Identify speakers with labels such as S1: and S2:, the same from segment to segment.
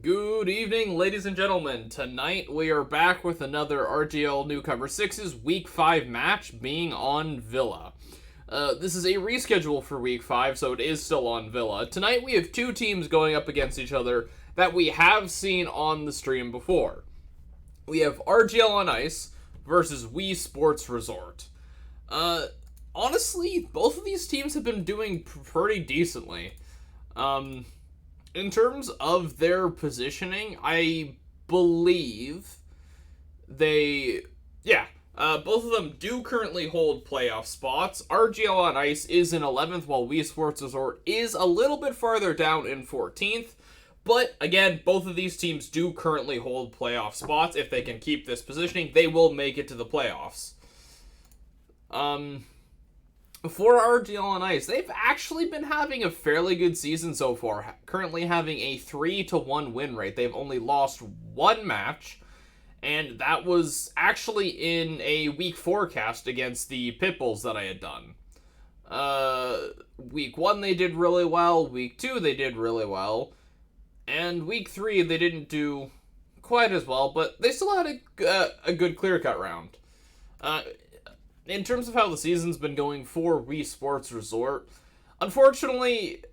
S1: Good evening, ladies and gentlemen. Tonight we are back with another RGL Newcomer 6's Week 5 match being on Villa. This is a reschedule for Week 5, so it is still on Villa. Tonight we have two teams going up against each other that we have seen on the stream before. We have RGL on Ice versus Wii Sports Resort. Honestly, both of these teams have been doing pretty decently. In terms of their positioning, I believe both of them do currently hold playoff spots. RGL on Ice is in 11th, while Wii Sports Resort is a little bit farther down in 14th. But, again, both of these teams do currently hold playoff spots. If they can keep this positioning, they will make it to the playoffs. For RGL on Ice, they've actually been having a fairly good season so far, currently having a 3-1 win rate. They've only lost one match, and that was actually in a Week 4 cast against the Pitbulls that I had done. Week 1 they did really well, Week 2 they did really well, and Week 3 they didn't do quite as well, but they still had a good clear-cut round. In terms of how the season's been going for Wii Sports Resort, unfortunately,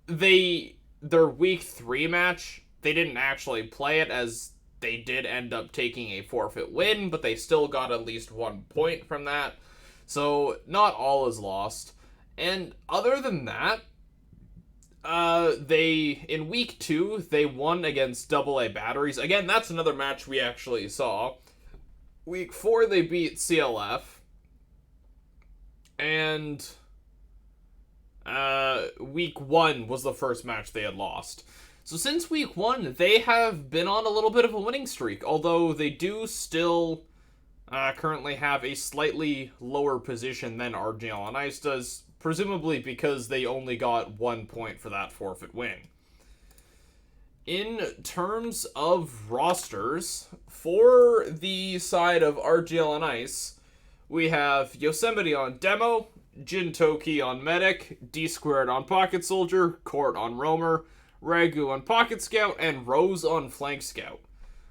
S1: their Week 3 match, they didn't actually play it, as they did end up taking a forfeit win, but they still got at least 1 point from that, so not all is lost. And other than that, in Week 2, they won against AA Batteries. Again, that's another match we actually saw. Week 4, they beat CLF. And Week 1 was the first match they had lost. So since Week 1, they have been on a little bit of a winning streak, although they do still currently have a slightly lower position than RGL on Ice does, presumably because they only got 1 point for that forfeit win. In terms of rosters, for the side of RGL on Ice, we have Yosemite on Demo, Jintoki on Medic, D-Squared on Pocket Soldier, Court on Roamer, Ragu on Pocket Scout, and Rose on Flank Scout.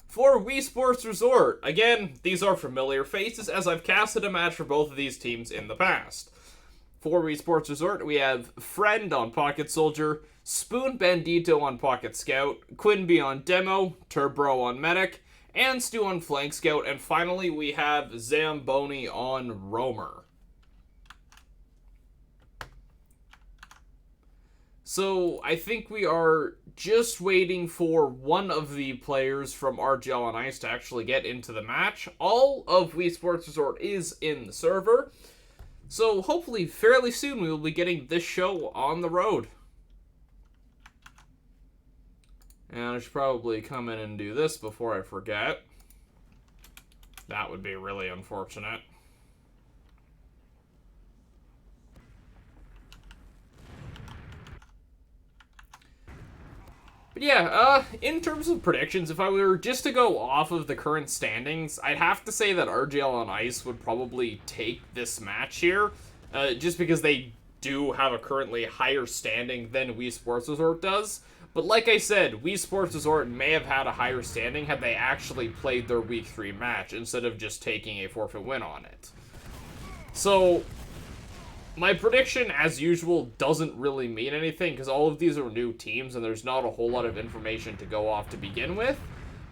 S1: For Wii Sports Resort, again, these are familiar faces, as I've casted a match for both of these teams in the past. For Wii Sports Resort, we have Friend on Pocket Soldier, Spoon Bandito on Pocket Scout, Quinby on Demo, Turbro on Medic, and Stu on Flank Scout, and finally we have Zamboni on Roamer. So I think we are just waiting for one of the players from RGL on Ice to actually get into the match. All of Wii Sports Resort is in the server, so hopefully fairly soon we will be getting this show on the road. And I should probably come in and do this before I forget. That would be really unfortunate. But yeah, in terms of predictions, if I were just to go off of the current standings, I'd have to say that RGL on Ice would probably take this match here, just because they do have a currently higher standing than Wii Sports Resort does. But like I said, Wii Sports Resort may have had a higher standing had they actually played their Week 3 match instead of just taking a forfeit win on it. So, my prediction, as usual, doesn't really mean anything because all of these are new teams and there's not a whole lot of information to go off to begin with.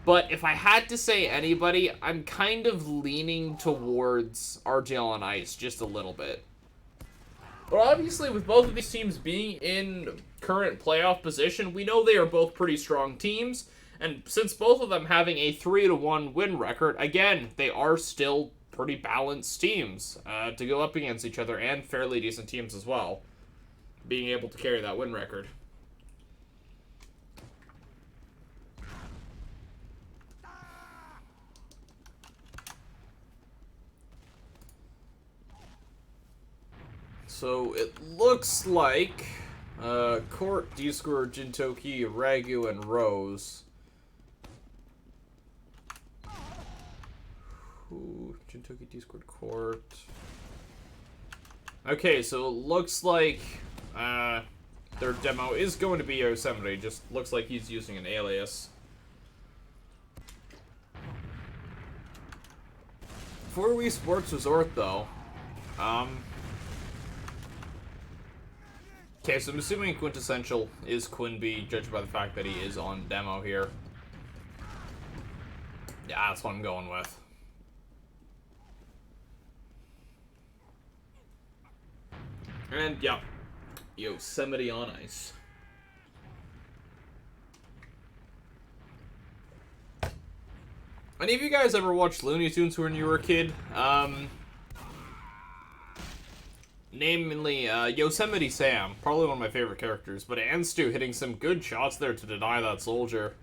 S1: But if I had to say anybody, I'm kind of leaning towards RGL on Ice just a little bit. But obviously, with both of these teams being in current playoff position, we know they are both pretty strong teams. And since both of them having a 3-1 win record, again, they are still pretty balanced teams to go up against each other, and fairly decent teams as well, being able to carry that win record. So it looks like Court, D-Square, Jintoki, Ragu, and Rose. Ooh, Jintoki, D-Square, Court. Okay, so it looks like their demo is going to be Yosemite. Just looks like he's using an alias. for Wii Sports Resort, though, okay, so I'm assuming Quintessential is Quinby, judged by the fact that he is on demo here. Yeah, that's what I'm going with. And, yeah, Yosemite on Ice. Any of you guys ever watched Looney Tunes when you were a kid? Namely, Yosemite Sam, probably one of my favorite characters, but Anstu hitting some good shots there to deny that soldier.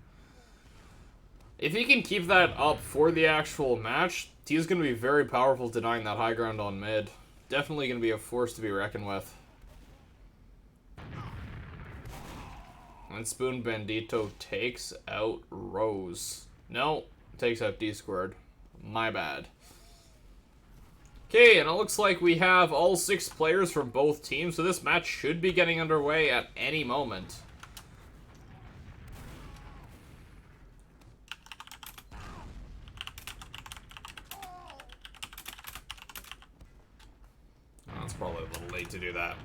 S1: If he can keep that up for the actual match, he's going to be very powerful denying that high ground on mid. Definitely going to be a force to be reckoned with. And Spoon Bandito takes out Rose. No, takes out D squared. My bad. Okay, and it looks like we have all 6 players from both teams, so this match should be getting underway at any moment. Oh, it's probably a little late to do that.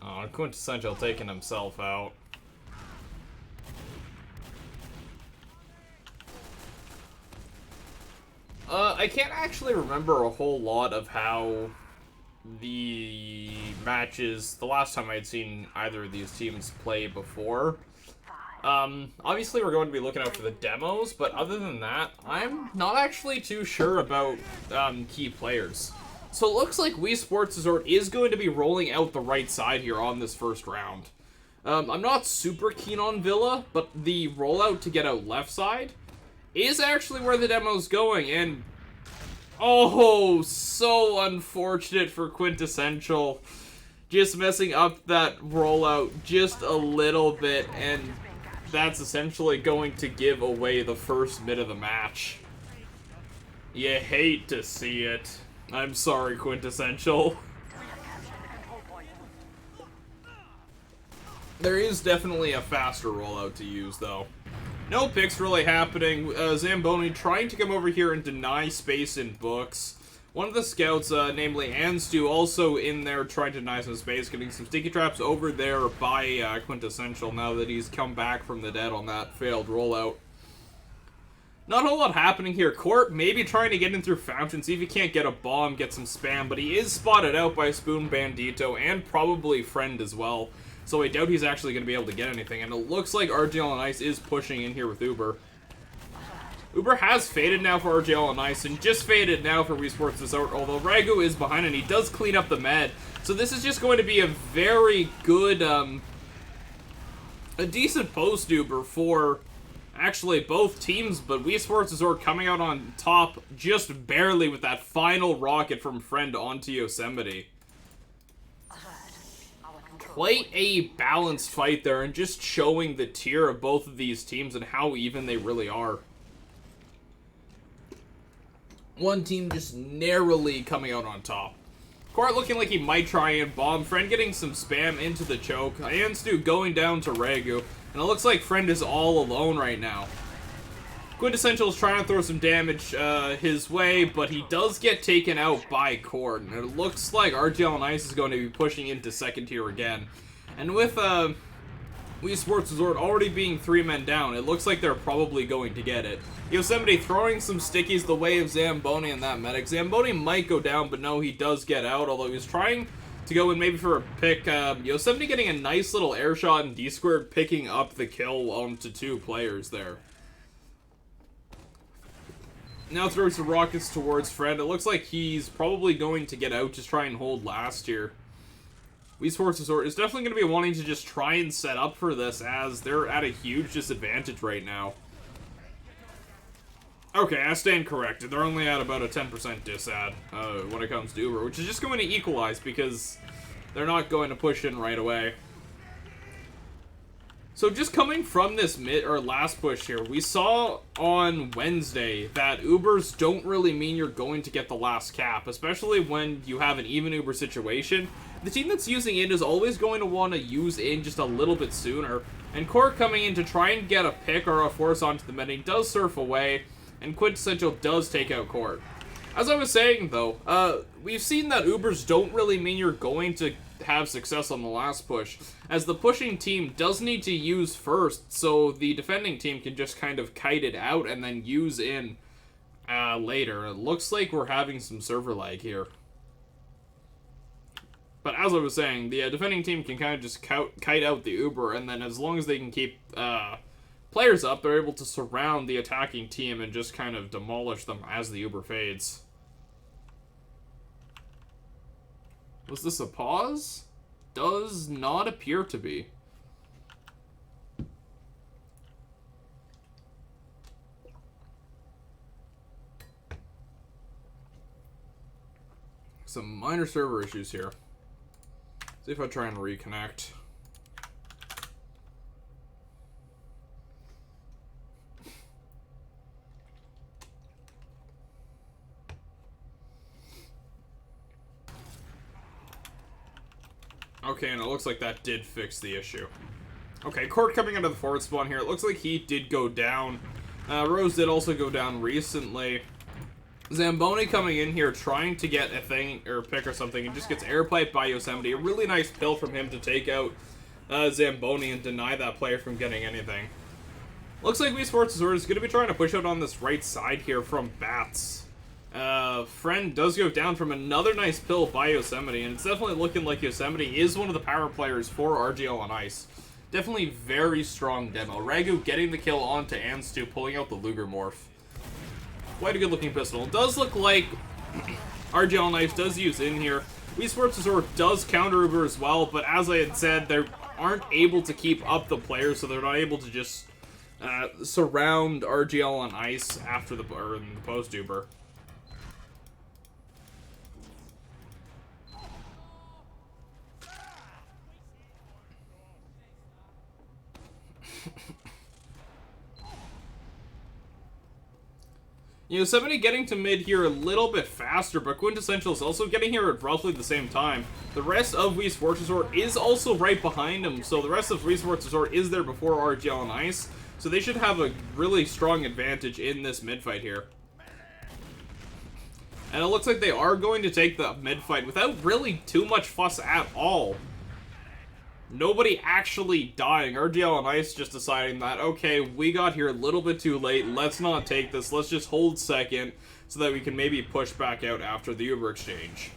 S1: Oh, Quintessential taking himself out. I can't actually remember a whole lot of how the matches, the last time I had seen either of these teams play before. Obviously we're going to be looking out for the demos, but other than that, I'm not actually too sure about key players. So it looks like Wii Sports Resort is going to be rolling out the right side here on this first round. I'm not super keen on Villa, but the rollout to get out left side is actually where the demo's going, and oh, so unfortunate for Quintessential. Just messing up that rollout just a little bit, and that's essentially going to give away the first mid of the match. You hate to see it. I'm sorry, Quintessential. There is definitely a faster rollout to use, though. No picks really happening. Zamboni trying to come over here and deny space in books. One of the scouts, namely Anstu, also in there trying to deny some space, getting some sticky traps over there by Quintessential now that he's come back from the dead on that failed rollout. Not a whole lot happening here. Court maybe trying to get in through Fountain, see if he can't get a bomb, get some spam, but he is spotted out by Spoon Bandito and probably Friend as well. So I doubt he's actually going to be able to get anything, and it looks like RGL on Ice is pushing in here with Uber. Uber has faded now for RGL on Ice, and just faded now for Wii Sports Resort, although Ragu is behind and he does clean up the med. So this is just going to be a very good, a decent post Uber for actually both teams, but Wii Sports Resort coming out on top just barely with that final rocket from Friend onto Yosemite. Quite a balanced fight there, and just showing the tier of both of these teams and how even they really are. One team just narrowly coming out on top. Court looking like he might try and bomb. Friend getting some spam into the choke. Anstu going down to Ragu, and it looks like Friend is all alone right now. Quintessential is trying to throw some damage his way, but he does get taken out by Court, and it looks like RGL and Ice is going to be pushing into second tier again. And with Wii Sports Resort already being 3 men down, it looks like they're probably going to get it. Yosemite throwing some stickies the way of Zamboni and that medic. Zamboni might go down, but no, he does get out, although he was trying to go in maybe for a pick. Yosemite getting a nice little air shot, and D-Squared picking up the kill onto 2 players there. Now throws the rockets towards Fred. It looks like he's probably going to get out, just try and hold last here. Wii Sports Resort is definitely going to be wanting to just try and set up for this, as they're at a huge disadvantage right now. Okay, I stand corrected. They're only at about a 10% disad when it comes to Uber, which is just going to equalize because they're not going to push in right away. So just coming from this last push here, we saw on Wednesday that Ubers don't really mean you're going to get the last cap, especially when you have an even Uber situation. the team that's using in is always going to want to use in just a little bit sooner. And Court coming in to try and get a pick or a force onto the mid, does surf away, and Quintessential does take out Court. As I was saying, though, we've seen that Ubers don't really mean you're going to have success on the last push, as the pushing team does need to use first, so the defending team can just kind of kite it out and then use in later. It looks like we're having some server lag here. But as I was saying, the defending team can kind of just kite out the Uber, and then as long as they can keep players up, they're able to surround the attacking team and just kind of demolish them as the Uber fades. Was this a pause? Does not appear to be. Some minor server issues here. See if I try and reconnect. Okay, and it looks like that did fix the issue. Okay, Court coming out of the forward spawn here. It looks like he did go down. Rose did also go down recently. Zamboni coming in here trying to get a thing or pick or something and just gets airpiped by Yosemite. A really nice pill from him to take out Zamboni and deny that player from getting anything. Looks like Wii Sports Resort is going to be trying to push out on this right side here from Bats. Friend does go down from another nice pill by Yosemite, and it's definitely looking like Yosemite is one of the power players for RGL on Ice. Definitely very strong demo. Ragu getting the kill onto Anstu, pulling out the Luger morph. Quite a good looking pistol. It does look like RGL on Ice does use in here. Wii Sports Resort does counter Uber as well, but as I had said, they aren't able to keep up the players, so they're not able to just surround RGL on Ice after the post Uber. Yosemite getting to mid here a little bit faster, but Quintessential is also getting here at roughly the same time. The rest of Wii Sports Resort is also right behind him, so the rest of Wii Sports Resort is there before RGL on Ice, so they should have a really strong advantage in this mid fight here. And it looks like they are going to take the mid fight without really too much fuss at all. Nobody actually dying. RGL on Ice just deciding that, okay, we got here a little bit too late. Let's not take this. Let's just hold second so that we can maybe push back out after the Uber exchange.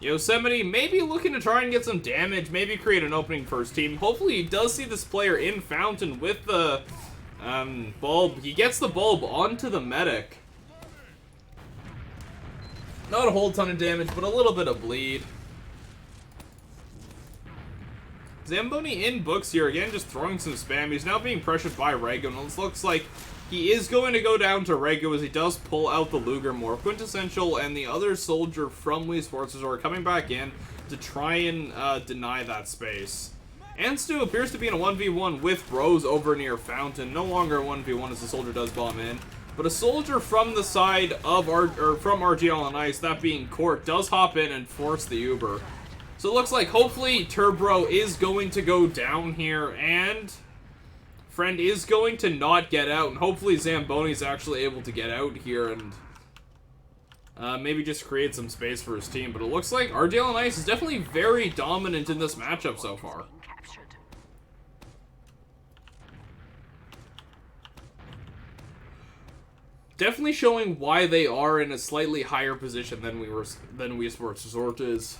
S1: Yosemite maybe looking to try and get some damage, maybe create an opening for his team. Hopefully he does see this player in Fountain with the bulb. He gets the bulb onto the medic. Not a whole ton of damage, but a little bit of bleed. Zamboni in books here, again, just throwing some spam. He's now being pressured by Rego, and it looks like he is going to go down to Rego as he does pull out the Luger more. Quintessential and the other soldier from Wii Sports Resort coming back in to try and deny that space. Anstu appears to be in a 1v1 with Rose over near Fountain. No longer a 1v1 as the soldier does bomb in. But a soldier from the side of from RGL on Ice, that being Court, does hop in and force the Uber. So it looks like hopefully Turbro is going to go down here, and Friend is going to not get out, and hopefully Zamboni's actually able to get out here and maybe just create some space for his team. But it looks like RGL on Ice is definitely very dominant in this matchup so far. Definitely showing why they are in a slightly higher position than Wii Sports Resort is.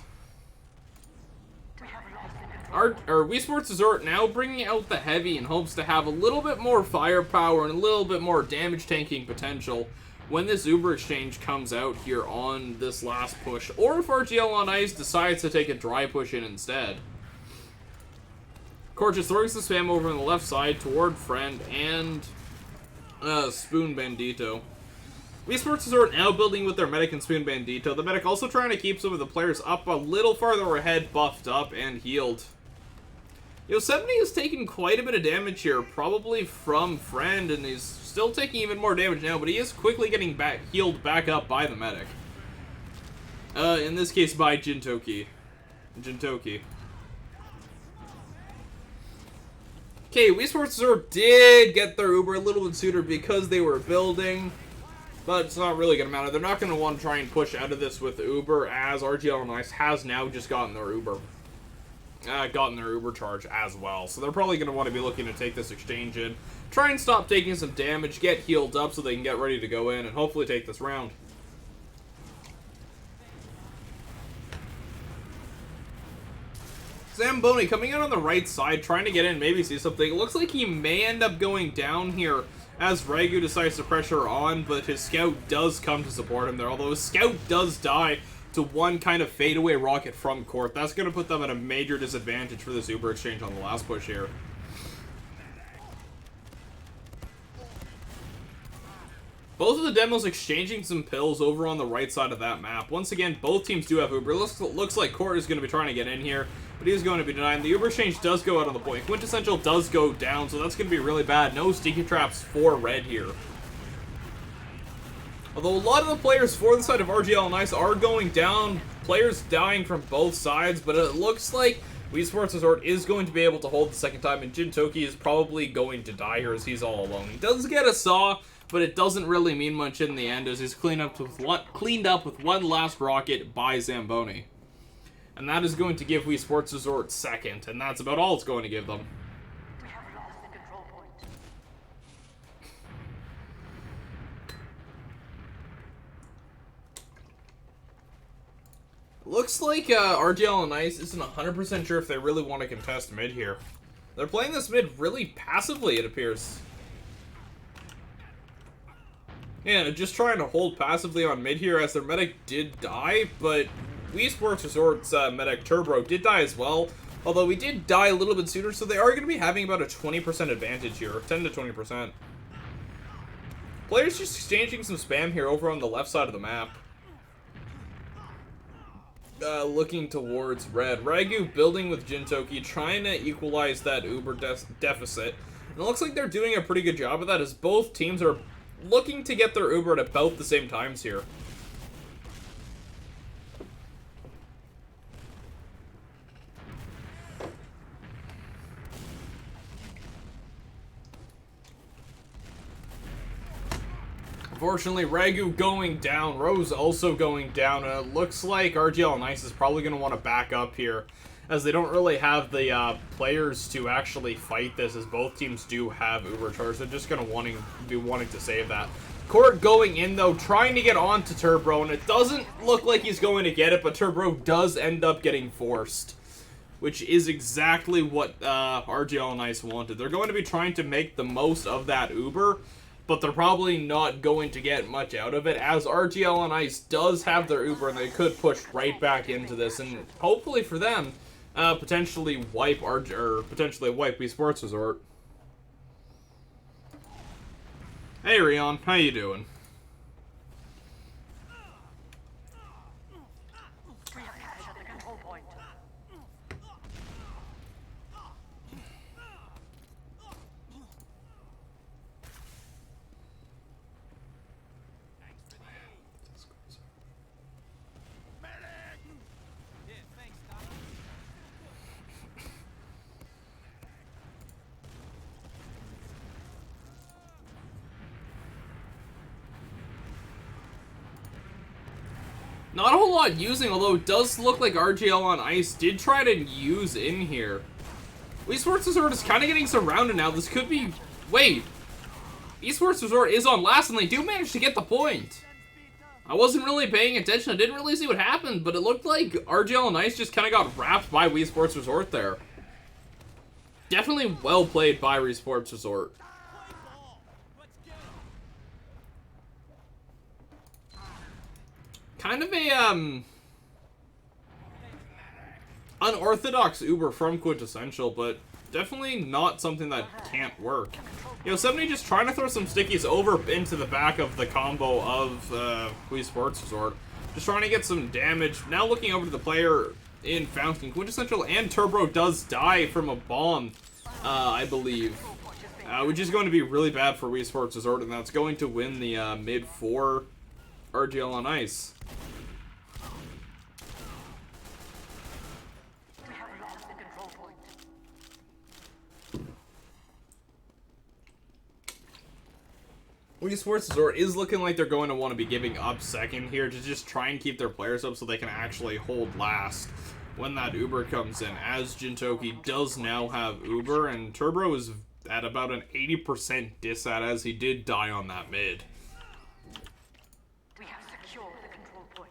S1: Wii Sports Resort now bringing out the heavy in hopes to have a little bit more firepower and a little bit more damage tanking potential when this Uber exchange comes out here on this last push, or if RGL on Ice decides to take a dry push in instead. Court just throwing some spam over on the left side toward Friend and Spoon Bandito. Wii Sports Resort now building with their medic and Spoon Bandito. The medic also trying to keep some of the players up a little farther ahead, buffed up and healed. Yosemite is taking quite a bit of damage here, probably from Friend, and he's still taking even more damage now, but he is quickly getting healed back up by the medic. In this case, by Jintoki. Jintoki. Okay, Wii Sports Resort did get their Uber a little bit sooner because they were building, but it's not really going to matter. They're not going to want to try and push out of this with Uber, as RGL and Ice has now just gotten their Uber. Gotten their Uber charge as well. So they're probably going to want to be looking to take this exchange in, try and stop taking some damage, get healed up so they can get ready to go in, and hopefully take this round. Zamboni coming in on the right side, trying to get in, maybe see something. It looks like he may end up going down here as Ragu decides to pressure on, but his scout does come to support him there. Although his scout does die to one kind of fadeaway rocket from Court. That's going to put them at a major disadvantage for this Uber exchange on the last push here. Both of the demos exchanging some pills over on the right side of that map. Once again, both teams do have Uber. Looks like Court is going to be trying to get in here, but he's going to be denied. The Uber exchange does go out on the point. Quintessential does go down, so that's going to be really bad. No sticky traps for red here. Although a lot of the players for the side of RGL and Ice are going down. Players dying from both sides, but it looks like Wii Sports Resort is going to be able to hold the second time, and Jintoki is probably going to die here as he's all alone. He does get a saw, but it doesn't really mean much in the end as he's cleaned up with one last rocket by Zamboni. And that is going to give Wii Sports Resort second, and that's about all it's going to give them.
S2: We have lost the control point.
S1: Looks like RGL and Ice isn't 100% sure if they really want to contest mid here. They're playing this mid really passively, it appears. Yeah, just trying to hold passively on mid here as their medic did die, but Wii Sports Resort's medic Turbo did die as well, although he did die a little bit sooner, so they are going to be having about a 20% advantage here, 10 to 20%. Players just exchanging some spam here over on the left side of the map. Looking towards red. Ragu building with Jintoki, trying to equalize that Uber deficit. And it looks like they're doing a pretty good job of that as both teams are looking to get their Uber at about the same times here. Unfortunately, Ragu going down, Rose also going down, and it looks like RGL and Ice is probably going to want to back up here, as they don't really have the players to actually fight this, as both teams do have Uber charge. They're just going to be wanting to save that. Court going in, though, trying to get onto Turbo, and it doesn't look like he's going to get it, but Turbo does end up getting forced, which is exactly what RGL and Ice wanted. They're going to be trying to make the most of that Uber, but they're probably not going to get much out of it, as RGL and Ice does have their Uber, and they could push right back into this, and hopefully for them, potentially wipe Wii Sports Resort. Hey Rion, how you doing?
S2: We have captured the control point.
S1: Not a whole lot using, although it does look like RGL on Ice did try to use in here. Wii Sports Resort is kind of getting surrounded now. This could be... Wait. Esports Resort is on last, and they do manage to get the point. I wasn't really paying attention. I didn't really see what happened, but it looked like RGL and Ice just kind of got wrapped by Wii Sports Resort there. Definitely well played by Wii Sports Resort. Kind of a, unorthodox Uber from Quintessential, but definitely not something that can't work. You know, 70 just trying to throw some stickies over into the back of the combo of Wii Sports Resort. Just trying to get some damage. Now looking over to the player in Fountain. Quintessential and Turbo does die from a bomb, I believe. Which is going to be really bad for Wii Sports Resort, and that's going to win the mid-4 RGL on Ice. Wii Sports Resort is looking like they're going to want to be giving up second here to just try and keep their players up so they can actually hold last when that Uber comes in, as Jintoki does now have Uber, and Turbo is at about an 80% disat as he did die on that mid.
S2: We have secured the control point.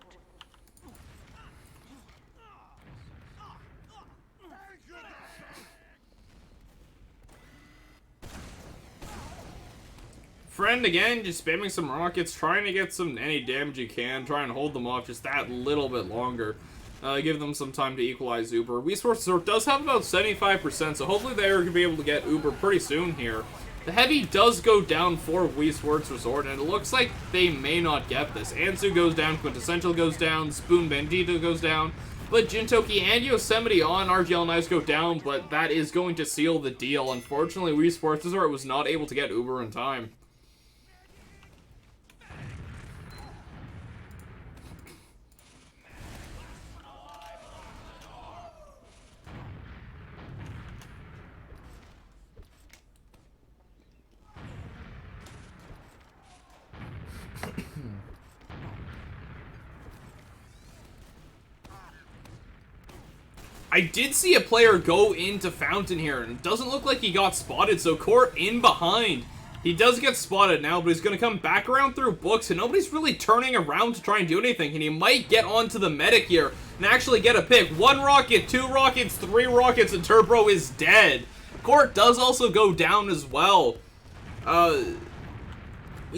S1: Friend again, just spamming some rockets, trying to get any damage you can, try and hold them off just that little bit longer. Give them some time to equalize Uber. Wii Sports Resort does have about 75%, so hopefully they are going to be able to get Uber pretty soon here. The heavy does go down for Wii Sports Resort, and it looks like they may not get this. Ansu goes down, Quintessential goes down, Spoon Bandito goes down, but Jintoki and Yosemite on RGL and Ice go down, but that is going to seal the deal. Unfortunately, Wii Sports Resort was not able to get Uber in time. I did see a player go into Fountain here, and it doesn't look like he got spotted, so Court in behind. He does get spotted now, but he's going to come back around through books, and nobody's really turning around to try and do anything, and he might get onto the medic here and actually get a pick. 1 rocket, 2 rockets, 3 rockets, and Turbo is dead. Court does also go down as well. Wii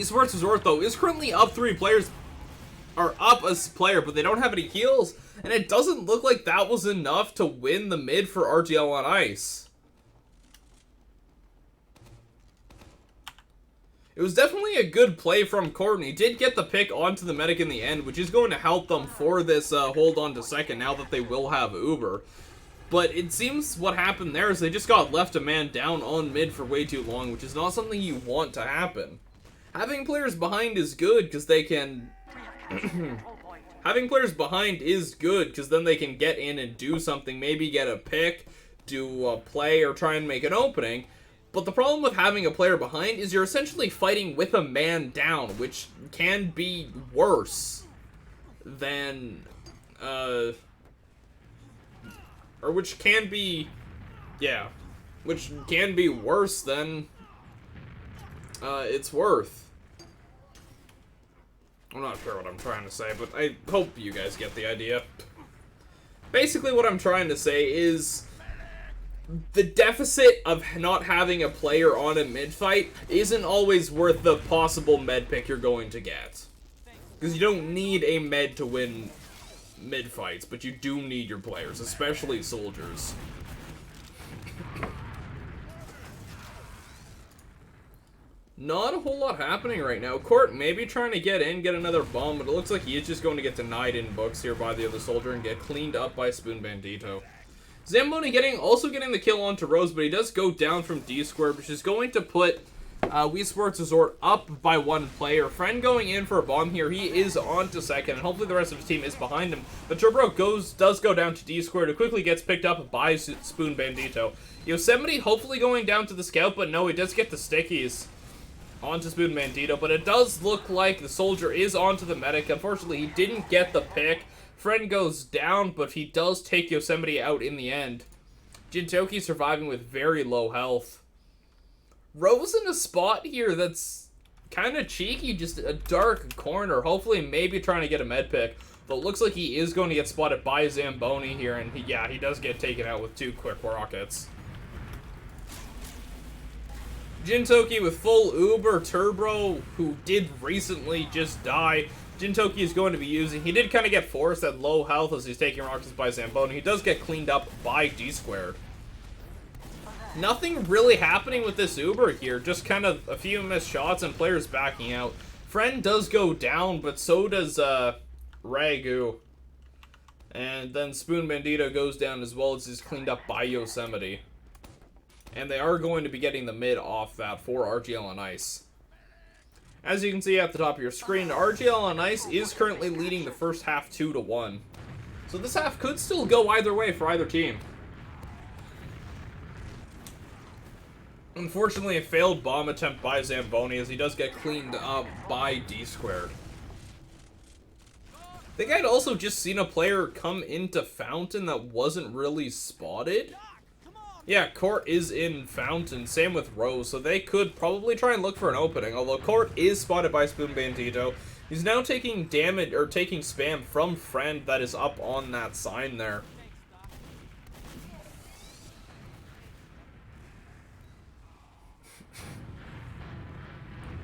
S1: Sports Resort, though, is currently up 3 players, or up a player, but they don't have any heals. And it doesn't look like that was enough to win the mid for RGL on Ice. It was definitely a good play from Courtney. He did get the pick onto the medic in the end, which is going to help them for this hold on to second now that they will have Uber. But it seems what happened there is they just got left a man down on mid for way too long, which is not something you want to happen. Having players behind is good because they can... Having players behind is good, because then they can get in and do something, maybe get a pick, do a play, or try and make an opening. But the problem with having a player behind is you're essentially fighting with a man down, which can be worse than, or which can be, yeah, which can be worse than, it's worth. I'm not sure what I'm trying to say, but I hope you guys get the idea. Basically, what I'm trying to say is the deficit of not having a player on a mid fight isn't always worth the possible med pick you're going to get. Because you don't need a med to win mid fights, but you do need your players, especially soldiers. Not a whole lot happening right now. Court maybe trying to get in, get another bomb, but it looks like he is just going to get denied in books here by the other soldier and get cleaned up by Spoon Bandito. Zamboni also getting the kill onto Rose, but he does go down from D-squared, which is going to put Wii Sports Resort up by 1 player. Friend going in for a bomb here. He is on to second, and hopefully the rest of his team is behind him. But Turbo does go down to D-squared. It quickly gets picked up by Spoon Bandito. Yosemite hopefully going down to the scout, but no, he does get the stickies onto Spoon Bandito, but it does look like the soldier is onto the medic. Unfortunately, he didn't get the pick. Friend goes down, but he does take Yosemite out in the end. Jintoki surviving with very low health. Rose in a spot here that's kind of cheeky, just a dark corner. Hopefully, maybe trying to get a med pick. But it looks like he is going to get spotted by Zamboni here, and he does get taken out with 2 quick rockets. Jintoki with full Uber, Turbo, who did recently just die. Jintoki is going to be using. He did kind of get forced at low health as he's taking rockets by Zamboni. He does get cleaned up by D-squared. Nothing really happening with this Uber here. Just kind of a few missed shots and players backing out. Friend does go down, but so does Ragu. And then Spoon Bandito goes down as well as he's cleaned up by Yosemite. And they are going to be getting the mid off that for RGL on Ice. As you can see at the top of your screen, RGL on Ice is currently leading the first half 2-1. So this half could still go either way for either team. Unfortunately, a failed bomb attempt by Zamboni as he does get cleaned up by D-Squared. I think I'd also just seen a player come into Fountain that wasn't really spotted. Yeah, Court is in Fountain, same with Rose, so they could probably try and look for an opening, although Court is spotted by Spoon Bandito. He's now taking damage, or taking spam from Friend that is up on that sign there.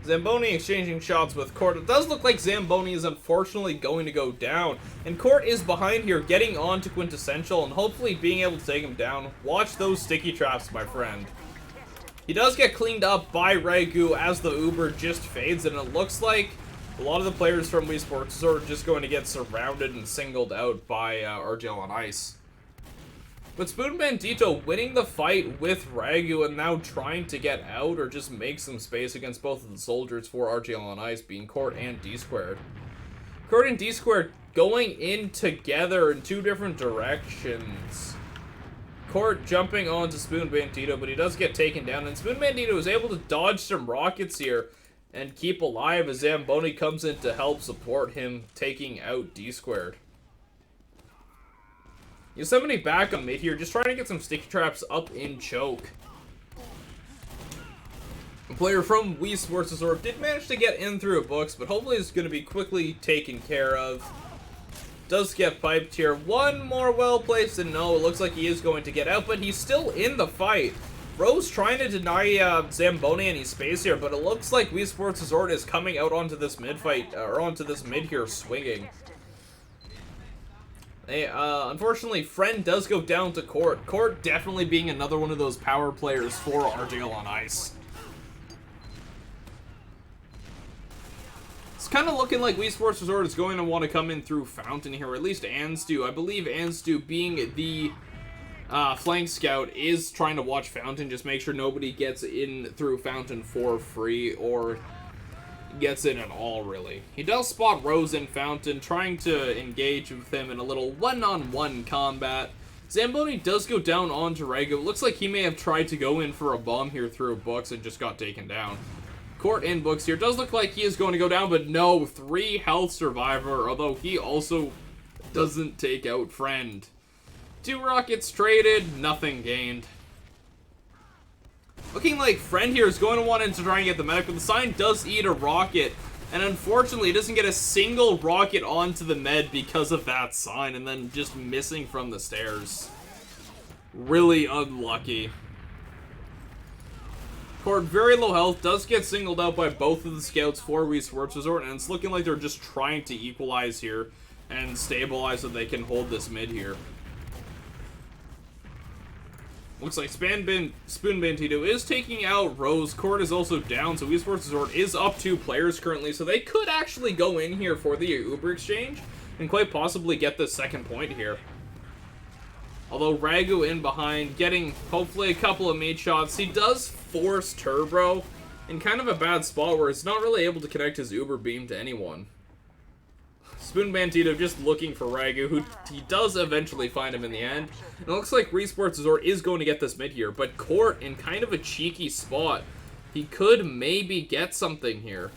S1: Zamboni exchanging shots with Court. It does look like Zamboni is unfortunately going to go down. And Court is behind here, getting on to Quintessential and hopefully being able to take him down. Watch those sticky traps, my friend. He does get cleaned up by Ragu as the Uber just fades, and it looks like a lot of the players from Wii Sports are just going to get surrounded and singled out by RGL on Ice. But Spoon Bandito winning the fight with Ragu and now trying to get out or just make some space against both of the soldiers for RGL on Ice, being Court and D-Squared. Court and D-Squared going in together in two different directions. Court jumping onto Spoon Bandito, but he does get taken down, and Spoon Bandito is able to dodge some rockets here and keep alive as Zamboni comes in to help support him, taking out D-Squared. Yosemite back on mid here, just trying to get some sticky traps up in choke. A player from Wii Sports Resort did manage to get in through books, but hopefully it's going to be quickly taken care of. Does get piped here. One more well-placed, and no, it looks like he is going to get out, but he's still in the fight. Rose trying to deny Zamboni any space here, but it looks like Wii Sports Resort is coming out onto this mid fight, or onto this mid here swinging. Unfortunately, Friend does go down to Court. Court definitely being another one of those power players for RGL on Ice. It's kind of looking like Wii Sports Resort is going to want to come in through Fountain here, or at least Anstu. I believe Anstu, being the flank scout, is trying to watch Fountain, just make sure nobody gets in through Fountain for free, or gets in at all, really. He does spot Rose in Fountain, trying to engage with him in a little one-on-one combat. Zamboni does go down onto Ragu. It looks like he may have tried to go in for a bomb here through books and just got taken down. Court in books here. Does look like he is going to go down, but no, 3 health survivor, although he also doesn't take out Friend. 2 rockets traded, nothing gained. Looking like Friend here is going to want to try and get the medic, but the sign does eat a rocket, and unfortunately it doesn't get a single rocket onto the med because of that sign, and then just missing from the stairs. Really unlucky. Court, very low health, does get singled out by both of the scouts for Wii Sports Resort, and it's looking like they're just trying to equalize here and stabilize so they can hold this mid here. Looks like Spoon Bandito is taking out Rose. Court is also down, so Wii Sports Resort is up 2 players currently, so they could actually go in here for the Uber exchange and quite possibly get the second point here. Although Ragu in behind, getting hopefully a couple of mate shots. He does force Turbo in kind of a bad spot where it's not really able to connect his Uber beam to anyone. Spoon Bandito just looking for Ragu, who he does eventually find him in the end. And it looks like Wii Sports Resort is going to get this mid here, but Court in kind of a cheeky spot. He could maybe get something here.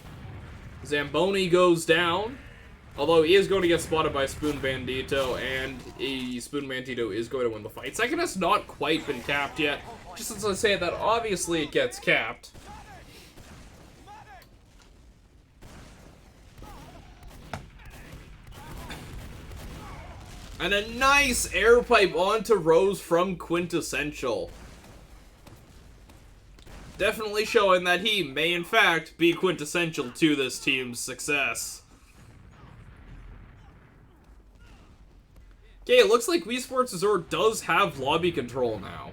S1: Zamboni goes down, although he is going to get spotted by Spoon Bandito, and Spoon Bandito is going to win the fight. Second has not quite been capped yet. Just as I say that, obviously it gets capped. And a nice air pipe onto Rose from Quintessential. Definitely showing that he may in fact be quintessential to this team's success. Okay, it looks like Wii Sports Resort does have lobby control now.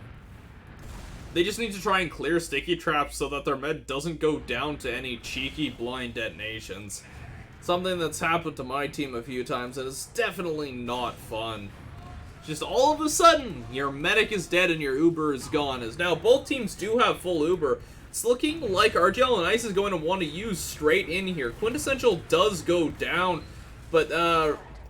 S1: They just need to try and clear sticky traps so that their med doesn't go down to any cheeky blind detonations. Something that's happened to my team a few times and is definitely not fun. Just all of a sudden, your medic is dead and your Uber is gone. As now both teams do have full Uber. It's looking like RGL and Ice is going to want to use straight in here. Quintessential does go down, but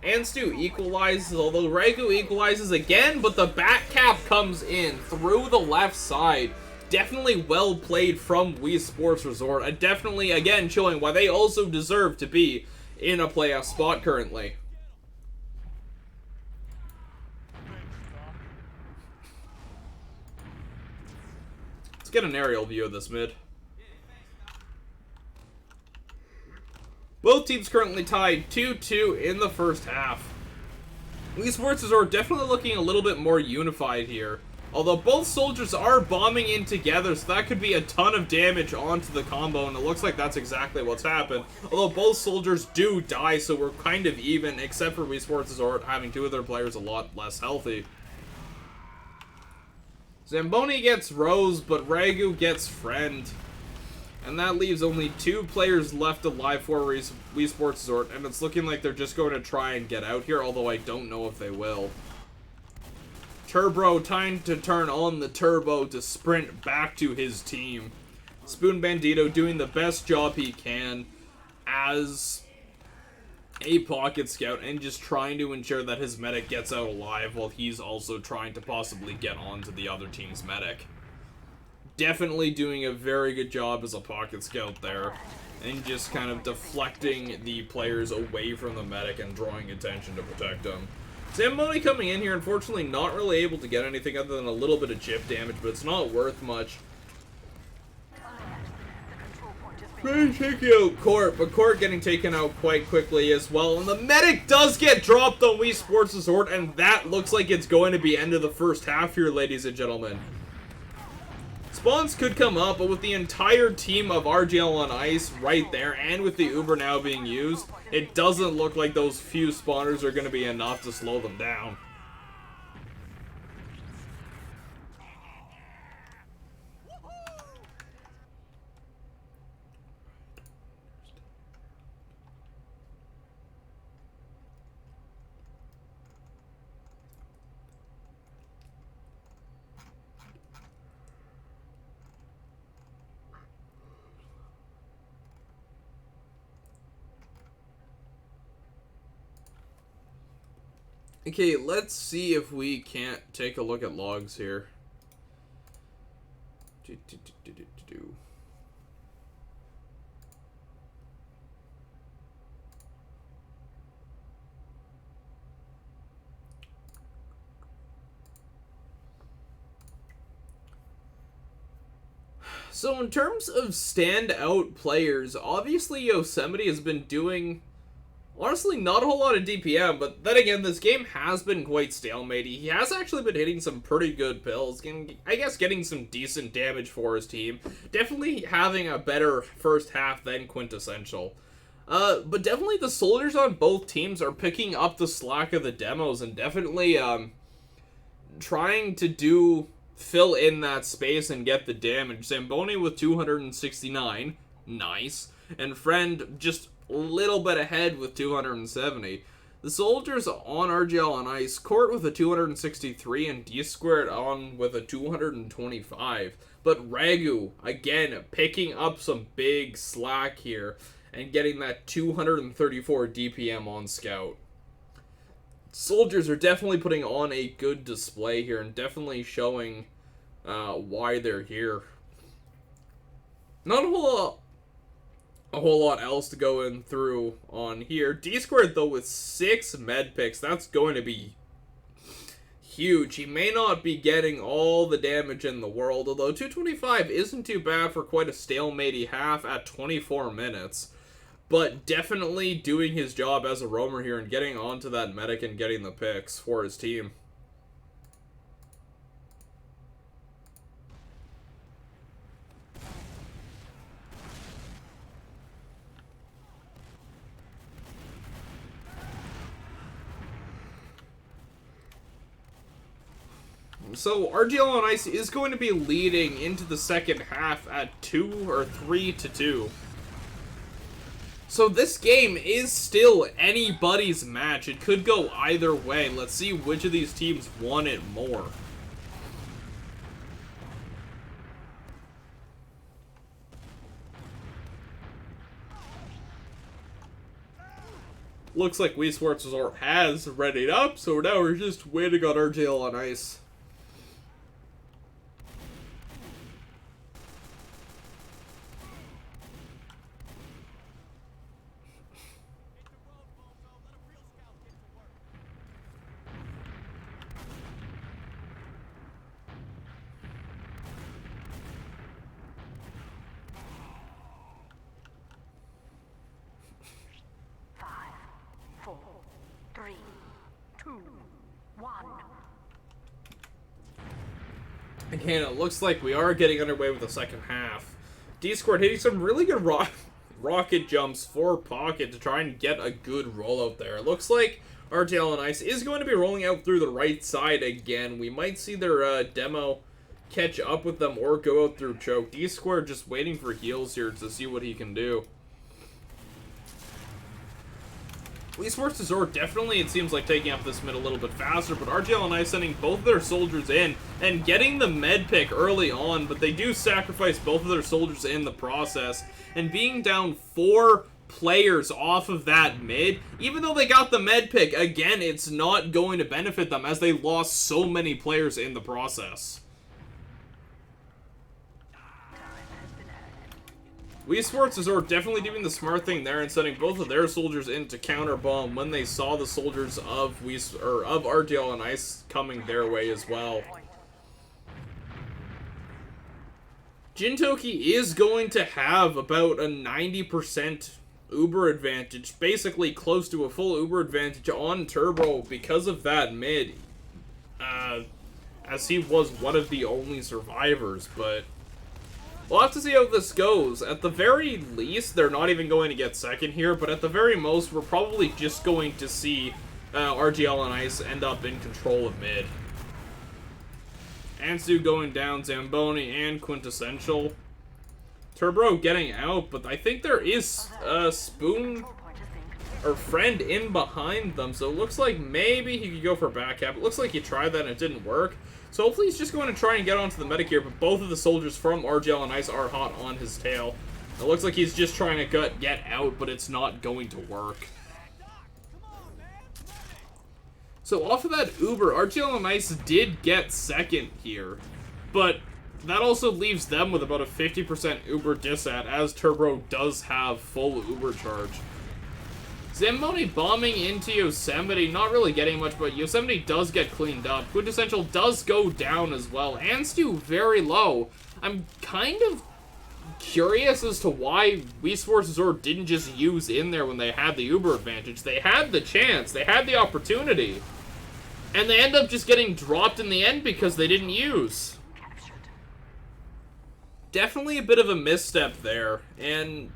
S1: Anstu equalizes, although Ragu equalizes again, but the back cap comes in through the left side. definitely well played from Wii Sports Resort, and definitely, again, showing why they also deserve to be in a playoff spot currently. Let's get an aerial view of this mid. Both teams currently tied 2-2 in the first half. Wii Sports Resort definitely looking a little bit more unified here. Although both soldiers are bombing in together, so that could be a ton of damage onto the combo, and it looks like that's exactly what's happened. Although both soldiers do die, so we're kind of even, except for Wii Sports Resort having two of their players a lot less healthy. Zamboni gets Rose, but Ragu gets Friend. And that leaves only two players left alive for Wii Sports Resort, and it's looking like they're just going to try and get out here, although I don't know if they will. Turbo, time to turn on the turbo to sprint back to his team. Spoon Bandito doing the best job he can as a pocket scout and just trying to ensure that his medic gets out alive while he's also trying to possibly get onto the other team's medic. Definitely doing a very good job as a pocket scout there, and just kind of deflecting the players away from the medic and drawing attention to protect them. Zamboni coming in here, unfortunately not really able to get anything other than a little bit of chip damage, but it's not worth much. Ready to take out Court, but Court getting taken out quite quickly as well, and the medic does get dropped on Wii Sports Resort, and that looks like it's going to be end of the first half here, ladies and gentlemen. Spawns could come up, but with the entire team of RGL on ice right there, and with the Uber now being used, it doesn't look like those few spawners are going to be enough to slow them down. Okay, let's see if we can't take a look at logs here. So in terms of standout players, obviously Yosemite has been doing honestly not a whole lot of DPM, but then again, this game has been quite stalematey. He has actually been hitting some pretty good pills, I guess getting some decent damage for his team. Definitely having a better first half than Quintessential. But definitely the soldiers on both teams are picking up the slack of the demos and definitely trying to fill in that space and get the damage. Zamboni with 269, nice, and Friend just a little bit ahead with 270. The soldiers on RGL on ice, Court with a 263 and D Squared on with a 225. But Ragu, again, picking up some big slack here and getting that 234 DPM on Scout. Soldiers are definitely putting on a good display here and definitely showing why they're here. Not a whole lot else to go in through on here. D Squared, though, with 6 med picks, that's going to be huge. He may not be getting all the damage in the world, although 225 isn't too bad for quite a stalematey half at 24 minutes. But definitely doing his job as a roamer here and getting onto that medic and getting the picks for his team. So RGL on ice is going to be leading into the second half at 2 or 3-2. So this game is still anybody's match. It could go either way. Let's see which of these teams won it more. Looks like Wii Sports Resort has readied up, so now we're just waiting on RGL on ice.
S2: 1.
S1: Again, it looks like we are getting underway with the second half. D-Squared hitting some really good rocket jumps for Pocket to try and get a good rollout there. It looks like RGL and Ice is going to be rolling out through the right side again. We might see their demo catch up with them or go out through choke. D-Squared just waiting for heals here to see what he can do. Wii Sports Resort definitely, it seems like, taking up this mid a little bit faster, but RGL and I sending both of their soldiers in and getting the med pick early on, but they do sacrifice both of their soldiers in the process, and being down 4 players off of that mid, even though they got the med pick, again, it's not going to benefit them as they lost so many players in the process. Wii Sports Resort definitely doing the smart thing there and sending both of their soldiers in to counter bomb when they saw the soldiers of RGL and Ice coming their way as well. Jintoki is going to have about a 90% Uber advantage, basically close to a full Uber advantage on Turbo because of that mid, as he was one of the only survivors, but we'll have to see how this goes. At the very least, they're not even going to get second here, but at the very most, we're probably just going to see RGL and Ice end up in control of mid. Ansu going down, Zamboni and Quintessential. Turbo getting out, but I think there is a Spoon or Friend in behind them, so it looks like maybe he could go for a back cap. It looks like he tried that and it didn't work. So hopefully he's just going to try and get onto the medic here, but both of the soldiers from RGL and Ice are hot on his tail. It looks like he's just trying to get out, but it's not going to work. So off of that Uber, RGL and Ice did get second here, but that also leaves them with about a 50% Uber disat, as Turbo does have full Uber charge. Zamboni bombing into Yosemite, not really getting much, but Yosemite does get cleaned up. Quintessential does go down as well, and Stu very low. I'm kind of curious as to why Wii Sports Resort didn't just use in there when they had the Uber advantage. They had the chance, they had the opportunity, and they end up just getting dropped in the end because they didn't use. Definitely a bit of a misstep there, and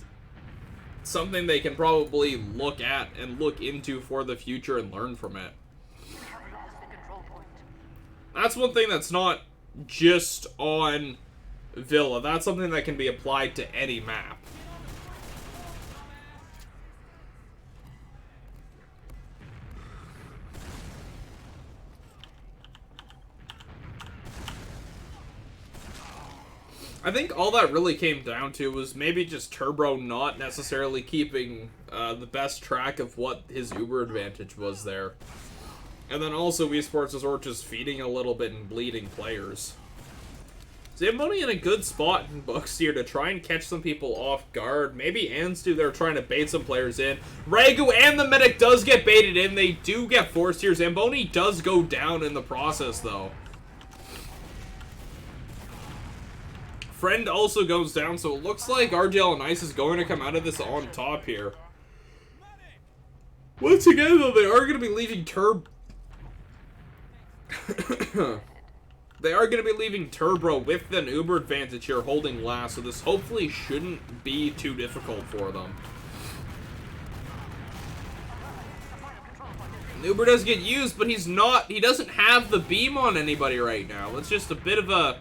S1: something they can probably look at and look into for the future and learn from it. That's one thing that's not just on Villa. That's something that can be applied to any map. I think all that really came down to was maybe just Turbo not necessarily keeping the best track of what his Uber advantage was there. And then also Wii Sports Resort just feeding a little bit and bleeding players. Zamboni in a good spot in books here to try and catch some people off guard. Maybe Anstu there trying to bait some players in. Ragu and the medic does get baited in. They do get forced here. Zamboni does go down in the process though. Friend also goes down, so it looks like RGL and Ice is going to come out of this on top here. Once again, though, they are going to be leaving They are going to be leaving Turbo with an Uber advantage here, holding last, so this hopefully shouldn't be too difficult for them. Uber does get used, but he doesn't have the beam on anybody right now. It's just a bit of a